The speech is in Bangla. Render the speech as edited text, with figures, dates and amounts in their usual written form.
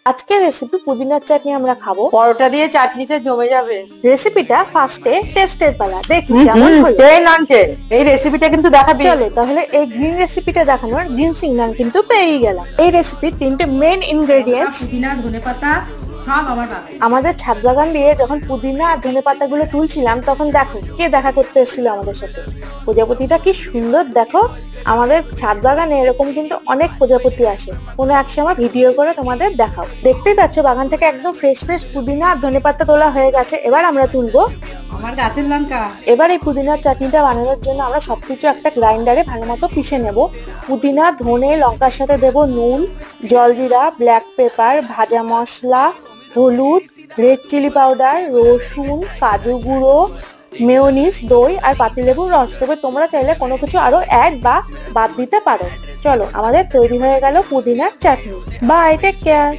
আজকের রেসিপি পুদিনার চাটনি আমরা খাবো। পরোটা দিয়ে চাটনিটা জমে যাবে। রেসিপিটা ফার্স্টে টেস্টের পালা, দেখি কেমন হলো। এই নানছে এই রেসিপিটা কিন্তু দেখাবি। চলো তাহলে এই গ্রিন রেসিপিটা দেখানোর গ্রিন সিগন্যাল কিন্তু পেয়েই গেলাম। এই রেসিপির তিনটে মেইন ইনগ্রেডিয়েন্টস পুদিনা, ধনেপাতা সব আমার বাগানে। আমাদের ছাদ বাগান দিয়ে যখন পুদিনা আর ধনেপাতা গুলো তুলছিলাম তখন দেখো কে দেখা করতে এসেছিল আমাদের সাথে। প্রজাপতিটা কি সুন্দর দেখো। আমাদের ছাদ বাগানে এরকম কিন্তু অনেক প্রজাপতি আসে, কোনো এক সময় ভিডিও করে তোমাদের দেখাও। দেখতেই পাচ্ছ বাগান থেকে একদম ফ্রেশ ফ্রেশ পুদিনা আর ধনেপাতা তোলা হয়ে গেছে। এবার আমরা তুলবো আমার গাছের লঙ্কা। এবার এই পুদিনার চাটনিটা বানানোর জন্য আমরা সবকিছু একটা গ্রাইন্ডারে ভালো মতো পিষে নেব। পুদিনা, ধনে, লঙ্কার সাথে দেব নুন, জলজিরা, ব্ল্যাক পেপার, ভাজা মশলা, হলুদ, রেড চিলি পাউডার, রসুন, কাজু গুঁড়ো, মেয়োনিজ, দই আর পাতিলেবুর রস। তবে তোমরা চাইলে কোনো কিছু আরো অ্যাড বা বাদ দিতে পারো। চলো আমাদের তৈরি হয়ে গেল পুদিনার চাটনি। Bye, take care.